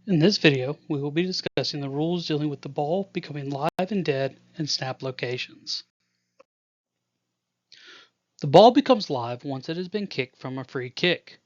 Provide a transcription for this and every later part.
In this video, we will be discussing the rules dealing with the ball becoming live and dead in snap locations. The ball becomes live once it has been kicked from a free kick.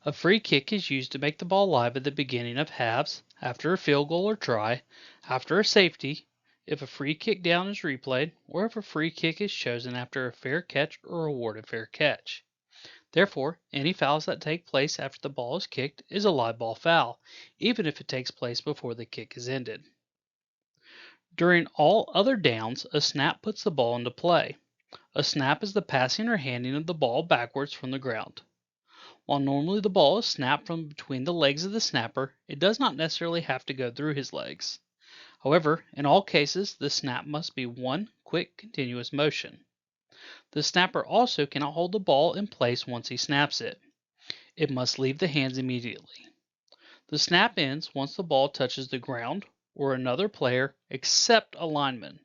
A free kick is used to make the ball live at the beginning of halves, after a field goal or try, after a safety, if a free kick down is replayed, or if a free kick is chosen after a fair catch or awarded fair catch. Therefore, any fouls that take place after the ball is kicked is a live ball foul, even if it takes place before the kick is ended. During all other downs, a snap puts the ball into play. A snap is the passing or handing of the ball backwards from the ground. While normally the ball is snapped from between the legs of the snapper, it does not necessarily have to go through his legs. However, in all cases, the snap must be one quick, continuous motion. The snapper also cannot hold the ball in place once he snaps it. It must leave the hands immediately. The snap ends once the ball touches the ground or another player except a lineman.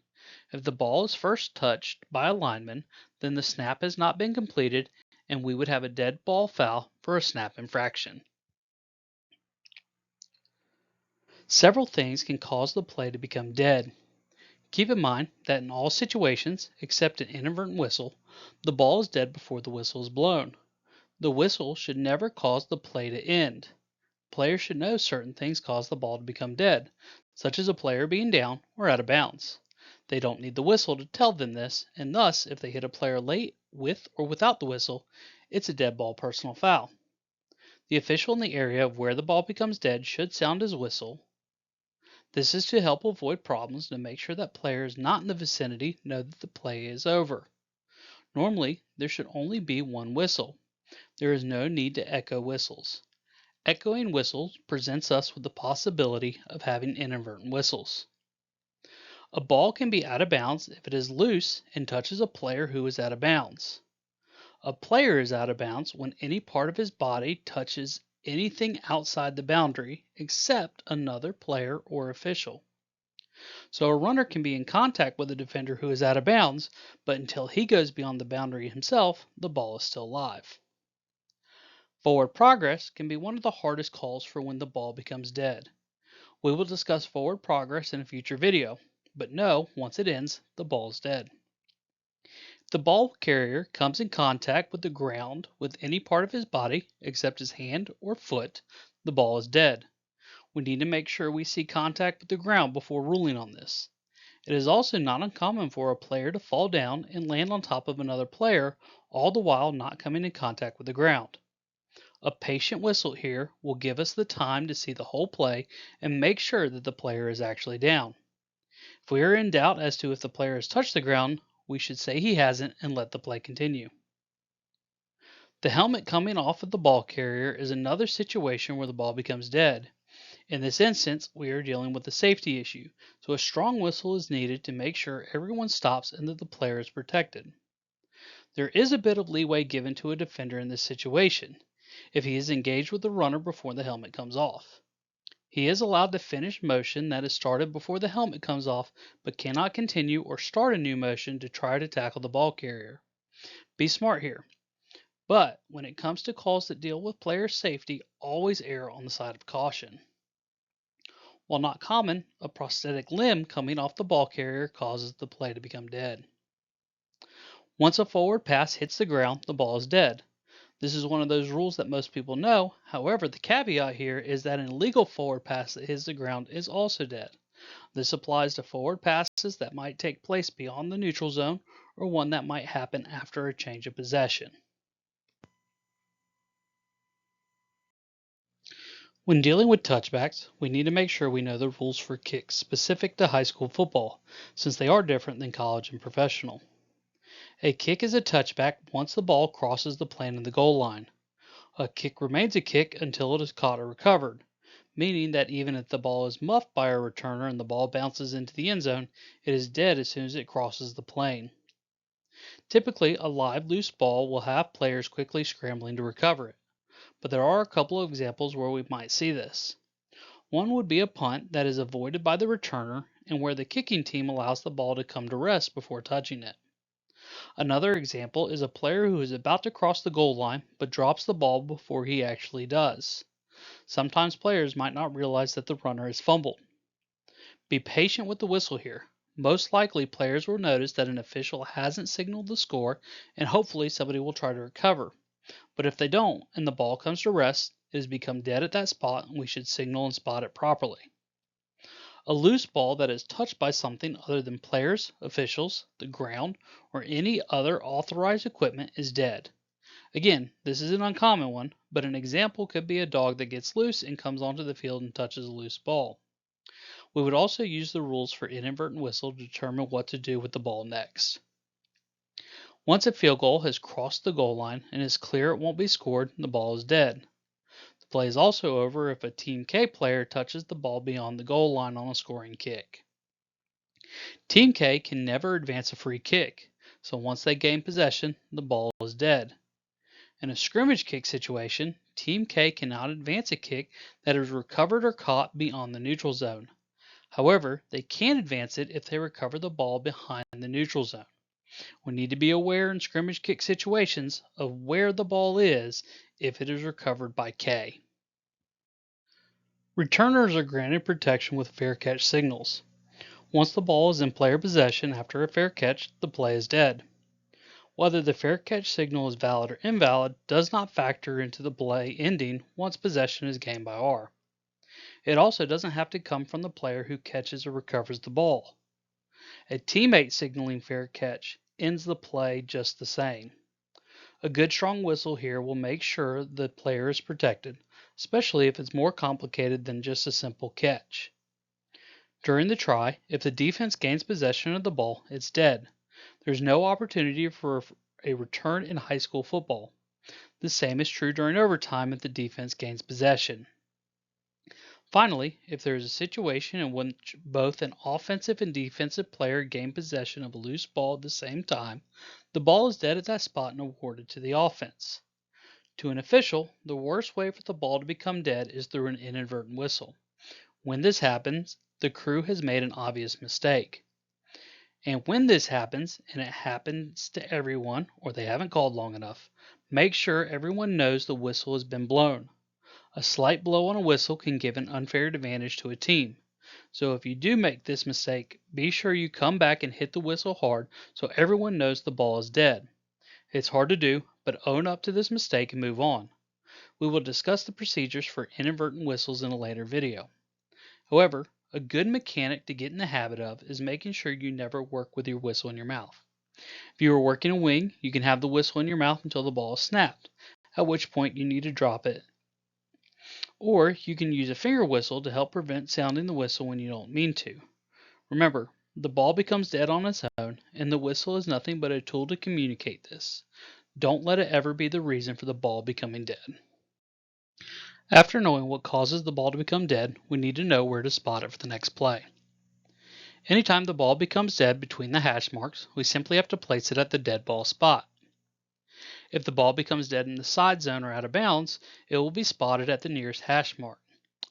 If the ball is first touched by a lineman, then the snap has not been completed and we would have a dead ball foul for a snap infraction. Several things can cause the play to become dead. Keep in mind that in all situations, except an inadvertent whistle, the ball is dead before the whistle is blown. The whistle should never cause the play to end. Players should know certain things cause the ball to become dead, such as a player being down or out of bounds. They don't need the whistle to tell them this, and thus, if they hit a player late with or without the whistle, it's a dead ball personal foul. The official in the area of where the ball becomes dead should sound his whistle. This is to help avoid problems and to make sure that players not in the vicinity know that the play is over. Normally, there should only be one whistle. There is no need to echo whistles. Echoing whistles presents us with the possibility of having inadvertent whistles. A ball can be out of bounds if it is loose and touches a player who is out of bounds. A player is out of bounds when any part of his body touches anything outside the boundary except another player or official. So a runner can be in contact with a defender who is out of bounds, but until he goes beyond the boundary himself, the ball is still live. Forward progress can be one of the hardest calls for when the ball becomes dead. We will discuss forward progress in a future video, but know once it ends, the ball is dead. If the ball carrier comes in contact with the ground with any part of his body except his hand or foot, the ball is dead. We need to make sure we see contact with the ground before ruling on this. It is also not uncommon for a player to fall down and land on top of another player, all the while not coming in contact with the ground. A patient whistle here will give us the time to see the whole play and make sure that the player is actually down. If we are in doubt as to if the player has touched the ground, we should say he hasn't and let the play continue. The helmet coming off of the ball carrier is another situation where the ball becomes dead. In this instance, we are dealing with a safety issue, so a strong whistle is needed to make sure everyone stops and that the player is protected. There is a bit of leeway given to a defender in this situation, if he is engaged with the runner before the helmet comes off. He is allowed to finish motion that is started before the helmet comes off, but cannot continue or start a new motion to try to tackle the ball carrier. Be smart here. But when it comes to calls that deal with player safety, always err on the side of caution. While not common, a prosthetic limb coming off the ball carrier causes the play to become dead. Once a forward pass hits the ground, the ball is dead. This is one of those rules that most people know. However, the caveat here is that an illegal forward pass that hits the ground is also dead. This applies to forward passes that might take place beyond the neutral zone or one that might happen after a change of possession. When dealing with touchbacks, we need to make sure we know the rules for kicks specific to high school football, since they are different than college and professional. A kick is a touchback once the ball crosses the plane of the goal line. A kick remains a kick until it is caught or recovered, meaning that even if the ball is muffed by a returner and the ball bounces into the end zone, it is dead as soon as it crosses the plane. Typically, a live loose ball will have players quickly scrambling to recover it, but there are a couple of examples where we might see this. One would be a punt that is avoided by the returner and where the kicking team allows the ball to come to rest before touching it. Another example is a player who is about to cross the goal line but drops the ball before he actually does. Sometimes players might not realize that the runner has fumbled. Be patient with the whistle here. Most likely, players will notice that an official hasn't signaled the score, and hopefully somebody will try to recover. But if they don't, and the ball comes to rest, it has become dead at that spot, and we should signal and spot it properly. A loose ball that is touched by something other than players, officials, the ground, or any other authorized equipment is dead. Again, this is an uncommon one, but an example could be a dog that gets loose and comes onto the field and touches a loose ball. We would also use the rules for inadvertent whistle to determine what to do with the ball next. Once a field goal has crossed the goal line and is clear it won't be scored, the ball is dead. The play is also over if a Team K player touches the ball beyond the goal line on a scoring kick. Team K can never advance a free kick, so once they gain possession, the ball is dead. In a scrimmage kick situation, Team K cannot advance a kick that is recovered or caught beyond the neutral zone. However, they can advance it if they recover the ball behind the neutral zone. We need to be aware in scrimmage kick situations of where the ball is if it is recovered by K. Returners are granted protection with fair catch signals. Once the ball is in player possession after a fair catch, the play is dead. Whether the fair catch signal is valid or invalid does not factor into the play ending once possession is gained by R. It also doesn't have to come from the player who catches or recovers the ball. A teammate signaling fair catch ends the play just the same. A good strong whistle here will make sure the player is protected, especially if it's more complicated than just a simple catch. During the try, if the defense gains possession of the ball, it's dead. There's no opportunity for a return in high school football. The same is true during overtime if the defense gains possession. Finally, if there is a situation in which both an offensive and defensive player gain possession of a loose ball at the same time, the ball is dead at that spot and awarded to the offense. To an official, the worst way for the ball to become dead is through an inadvertent whistle. When this happens, the crew has made an obvious mistake. And when this happens, and it happens to everyone, or they haven't called long enough, make sure everyone knows the whistle has been blown. A slight blow on a whistle can give an unfair advantage to a team. So if you do make this mistake, be sure you come back and hit the whistle hard so everyone knows the ball is dead. It's hard to do, but own up to this mistake and move on. We will discuss the procedures for inadvertent whistles in a later video. However, a good mechanic to get in the habit of is making sure you never work with your whistle in your mouth. If you are working a wing, you can have the whistle in your mouth until the ball is snapped, at which point you need to drop it. Or you can use a finger whistle to help prevent sounding the whistle when you don't mean to. Remember, the ball becomes dead on its own, and the whistle is nothing but a tool to communicate this. Don't let it ever be the reason for the ball becoming dead. After knowing what causes the ball to become dead, we need to know where to spot it for the next play. Anytime the ball becomes dead between the hash marks, we simply have to place it at the dead ball spot. If the ball becomes dead in the side zone or out of bounds, it will be spotted at the nearest hash mark.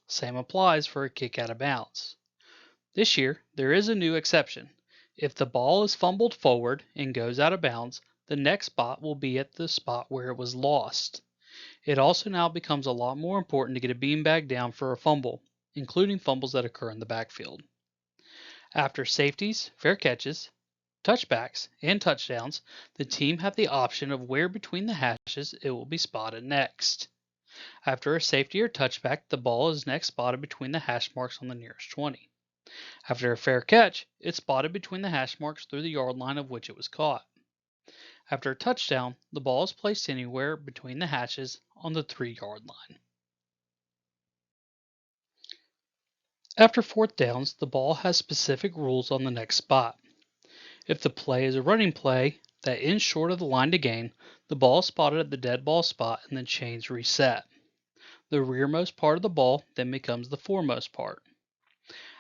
Same applies for a kick out of bounds. This year, there is a new exception. If the ball is fumbled forward and goes out of bounds, the next spot will be at the spot where it was lost. It also now becomes a lot more important to get a beanbag down for a fumble, including fumbles that occur in the backfield. After safeties, fair catches, touchbacks, and touchdowns, the team have the option of where between the hashes it will be spotted next. After a safety or touchback, the ball is next spotted between the hash marks on the nearest 20. After a fair catch, it's spotted between the hash marks through the yard line of which it was caught. After a touchdown, the ball is placed anywhere between the hashes on the 3-yard line. After fourth downs, the ball has specific rules on the next spot. If the play is a running play that ends short of the line to gain, the ball is spotted at the dead ball spot and the chains reset. The rearmost part of the ball then becomes the foremost part.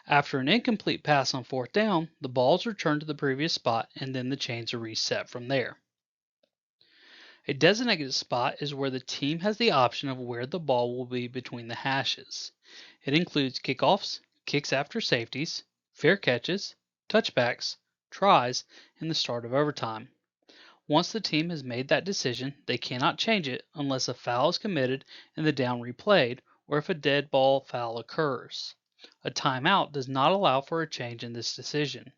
After an incomplete pass on fourth down, the ball is returned to the previous spot and then the chains are reset from there. A designated spot is where the team has the option of where the ball will be between the hashes. It includes kickoffs, kicks after safeties, fair catches, touchbacks, tries, and the start of overtime. Once the team has made that decision, they cannot change it unless a foul is committed and the down replayed, or if a dead ball foul occurs. A timeout does not allow for a change in this decision.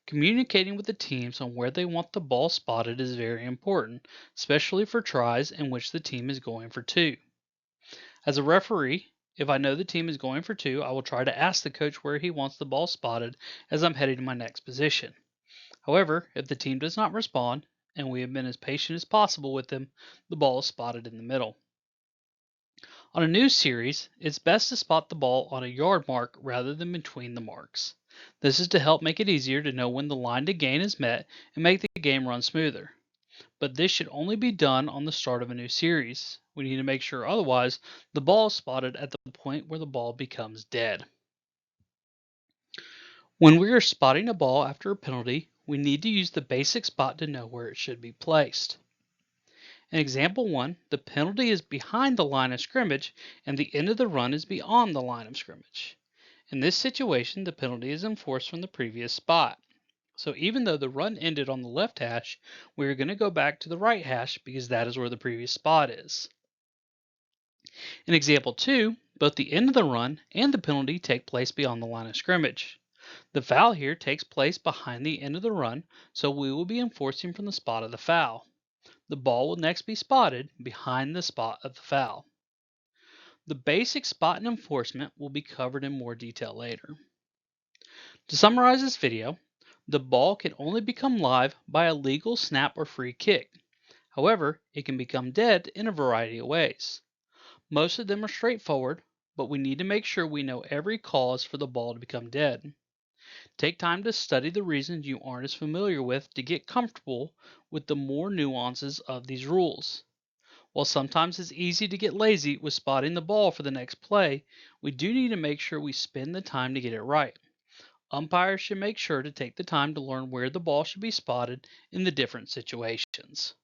Communicating with the teams on where they want the ball spotted is very important, especially for tries in which the team is going for two. As a referee, if I know the team is going for two, I will try to ask the coach where he wants the ball spotted as I'm heading to my next position. However, if the team does not respond, and we have been as patient as possible with them, the ball is spotted in the middle. On a new series, it's best to spot the ball on a yard mark rather than between the marks. This is to help make it easier to know when the line to gain is met and make the game run smoother. But this should only be done on the start of a new series. We need to make sure otherwise the ball is spotted at the point where the ball becomes dead. When we are spotting a ball after a penalty, we need to use the basic spot to know where it should be placed. In example 1, the penalty is behind the line of scrimmage and the end of the run is beyond the line of scrimmage. In this situation, the penalty is enforced from the previous spot. So even though the run ended on the left hash, we are going to go back to the right hash because that is where the previous spot is. In example 2, both the end of the run and the penalty take place beyond the line of scrimmage. The foul here takes place behind the end of the run, so we will be enforcing from the spot of the foul. The ball will next be spotted behind the spot of the foul. The basic spot and enforcement will be covered in more detail later. To summarize this video, the ball can only become live by a legal snap or free kick. However, it can become dead in a variety of ways. Most of them are straightforward, but we need to make sure we know every cause for the ball to become dead. Take time to study the reasons you aren't as familiar with to get comfortable with the more nuances of these rules. While sometimes it's easy to get lazy with spotting the ball for the next play, we do need to make sure we spend the time to get it right. Umpires should make sure to take the time to learn where the ball should be spotted in the different situations.